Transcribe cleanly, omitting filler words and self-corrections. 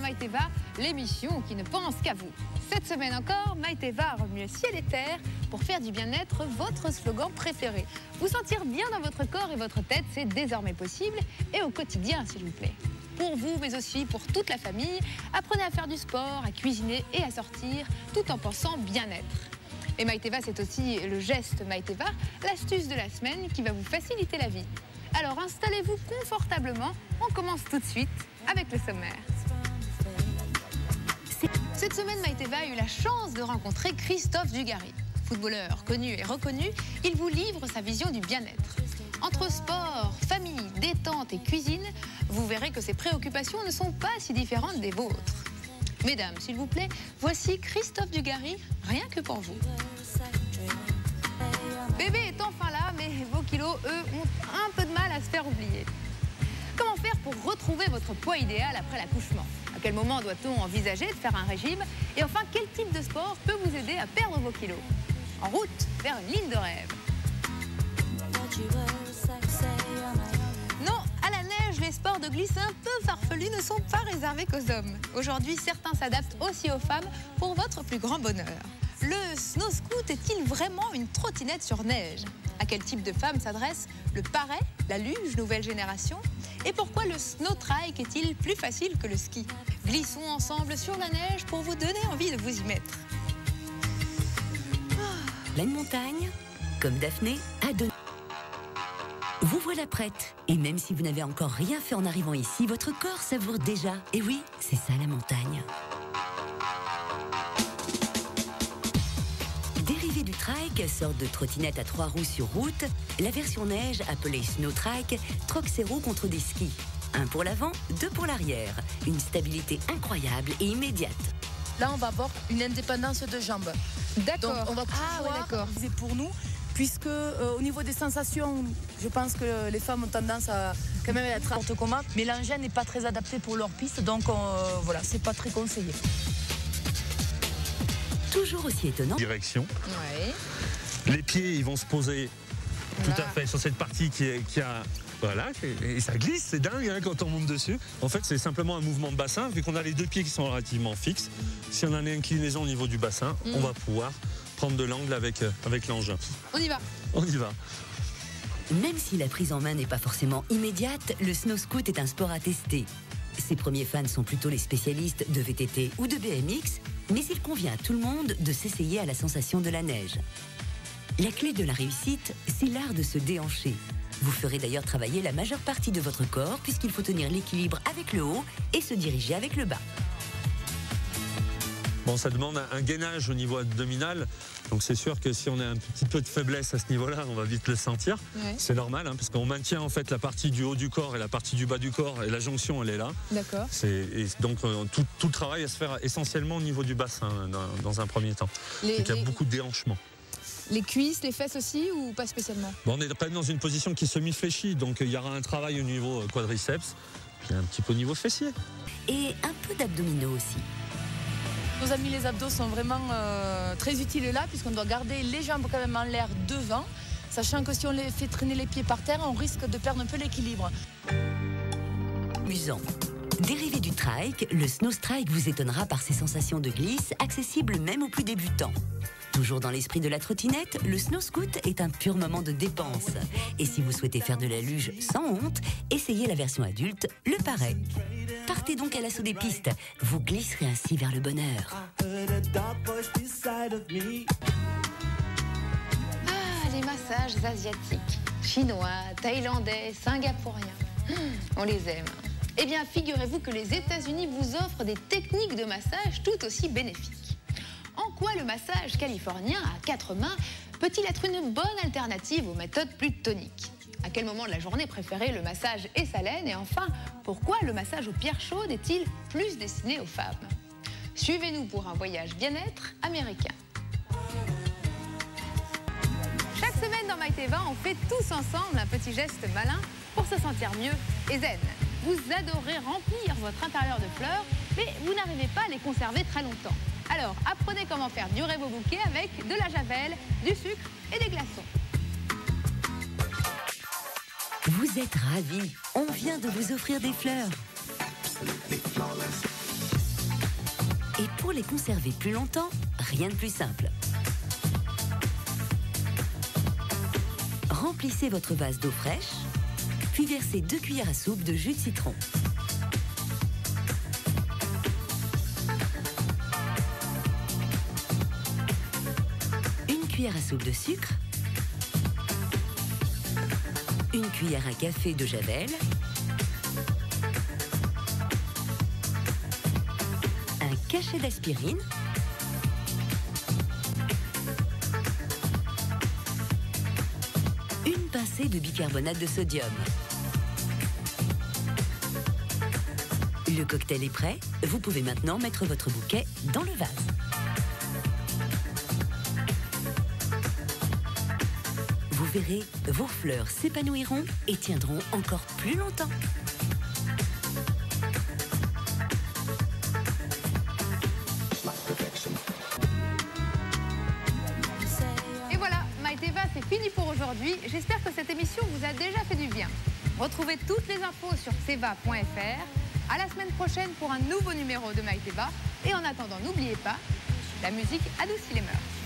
Maïteva, l'émission qui ne pense qu'à vous. Cette semaine encore, Maïteva remue ciel et terre pour faire du bien-être votre slogan préféré. Vous sentir bien dans votre corps et votre tête, c'est désormais possible, et au quotidien, s'il vous plaît. Pour vous, mais aussi pour toute la famille, apprenez à faire du sport, à cuisiner et à sortir, tout en pensant bien-être. Et Maïteva, c'est aussi le geste Maïteva, l'astuce de la semaine qui va vous faciliter la vie. Alors installez-vous confortablement, on commence tout de suite avec le sommaire. Cette semaine, Maïteva a eu la chance de rencontrer Christophe Dugarry. Footballeur connu et reconnu, il vous livre sa vision du bien-être. Entre sport, famille, détente et cuisine, vous verrez que ses préoccupations ne sont pas si différentes des vôtres. Mesdames, s'il vous plaît, voici Christophe Dugarry, rien que pour vous. Bébé est enfin là, mais vos kilos, eux, ont un peu de mal à se faire oublier. Comment faire pour retrouver votre poids idéal après l'accouchement? À quel moment doit-on envisager de faire un régime? Et enfin, quel type de sport peut vous aider à perdre vos kilos? En route vers une ligne de rêve. Non, à la neige, les sports de glisse un peu farfelus ne sont pas réservés qu'aux hommes. Aujourd'hui, certains s'adaptent aussi aux femmes pour votre plus grand bonheur. Le snow scoot est-il vraiment une trottinette sur neige? À quel type de femme s'adresse le paret, la luge nouvelle génération? Et pourquoi le snow trike est-il plus facile que le ski? Glissons ensemble sur la neige pour vous donner envie de vous y mettre. Pleine montagne, comme Daphné a donné. Vous voilà prête. Et même si vous n'avez encore rien fait en arrivant ici, votre corps savoure déjà. Et oui, c'est ça la montagne. Dérivé du trike, sorte de trottinette à 3 roues sur route, la version neige, appelée Snow Trike, troque ses roues contre des skis. 1 pour l'avant, 2 pour l'arrière. Une stabilité incroyable et immédiate. Là, on va avoir une indépendance de jambes. D'accord. Donc, on va pouvoir viser pour nous, puisque au niveau des sensations, je pense que les femmes ont tendance à quand même être n'importe comment, mais l'engin n'est pas très adapté pour leur piste, donc voilà, c'est pas très conseillé. Toujours aussi étonnant. Direction. Ouais. Les pieds, ils vont se poser tout à fait sur cette partie qui a... Voilà, et ça glisse, c'est dingue hein, quand on monte dessus. En fait, c'est simplement un mouvement de bassin, vu qu'on a les 2 pieds qui sont relativement fixes. Si on a une inclinaison au niveau du bassin, on va pouvoir prendre de l'angle avec l'engin. On y va. On y va. Même si la prise en main n'est pas forcément immédiate, le snow scoot est un sport à tester. Ses premiers fans sont plutôt les spécialistes de VTT ou de BMX, mais il convient à tout le monde de s'essayer à la sensation de la neige. La clé de la réussite, c'est l'art de se déhancher. Vous ferez d'ailleurs travailler la majeure partie de votre corps puisqu'il faut tenir l'équilibre avec le haut et se diriger avec le bas. Bon, ça demande un gainage au niveau abdominal, donc c'est sûr que si on a un petit peu de faiblesse à ce niveau-là, on va vite le sentir. Ouais. C'est normal, hein, parce qu'on maintient en fait la partie du haut du corps et la partie du bas du corps, et la jonction elle est là. D'accord. Et donc tout le travail va se faire essentiellement au niveau du bassin dans un premier temps. Donc il y a beaucoup de déhanchement. Les cuisses, les fesses aussi ou pas spécialement? Bon, on est quand même dans une position qui est semi-fléchie, donc il y aura un travail au niveau quadriceps, puis un petit peu au niveau fessier. Et un peu d'abdominaux aussi. Nos amis les abdos sont vraiment très utiles là, puisqu'on doit garder les jambes quand même en l'air devant, sachant que si on les fait traîner les pieds par terre, on risque de perdre un peu l'équilibre. Amusant. Dérivé du trike, le snow strike vous étonnera par ses sensations de glisse, accessibles même aux plus débutants. Toujours dans l'esprit de la trottinette, le snow scoot est un pur moment de dépense. Et si vous souhaitez faire de la luge sans honte, essayez la version adulte, le paret. Partez donc à l'assaut des pistes, vous glisserez ainsi vers le bonheur. Ah, les massages asiatiques, chinois, thaïlandais, singapouriens, on les aime. Eh bien, figurez-vous que les États-Unis vous offrent des techniques de massage tout aussi bénéfiques. En quoi le massage californien à 4 mains peut-il être une bonne alternative aux méthodes plus toniques? À quel moment de la journée préférez le massage et sa laine? Et enfin, pourquoi le massage aux pierres chaudes est-il plus destiné aux femmes? Suivez-nous pour un voyage bien-être américain. Chaque semaine dans Maïteva, on fait tous ensemble un petit geste malin pour se sentir mieux et zen. Vous adorez remplir votre intérieur de fleurs, mais vous n'arrivez pas à les conserver très longtemps. Alors, apprenez comment faire durer vos bouquets avec de la javel, du sucre et des glaçons. Vous êtes ravis, on vient de vous offrir des fleurs. pour les conserver plus longtemps, rien de plus simple. Remplissez votre vase d'eau fraîche, puis versez 2 cuillères à soupe de jus de citron. Une cuillère à soupe de sucre, une cuillère à café de javel, un cachet d'aspirine, une pincée de bicarbonate de sodium. Le cocktail est prêt, vous pouvez maintenant mettre votre bouquet dans le vase. Vous verrez, vos fleurs s'épanouiront et tiendront encore plus longtemps. Et voilà, Maïteva, c'est fini pour aujourd'hui. J'espère que cette émission vous a déjà fait du bien. Retrouvez toutes les infos sur ceva.fr. À la semaine prochaine pour un nouveau numéro de Maïteva. Et en attendant, n'oubliez pas, la musique adoucit les mœurs.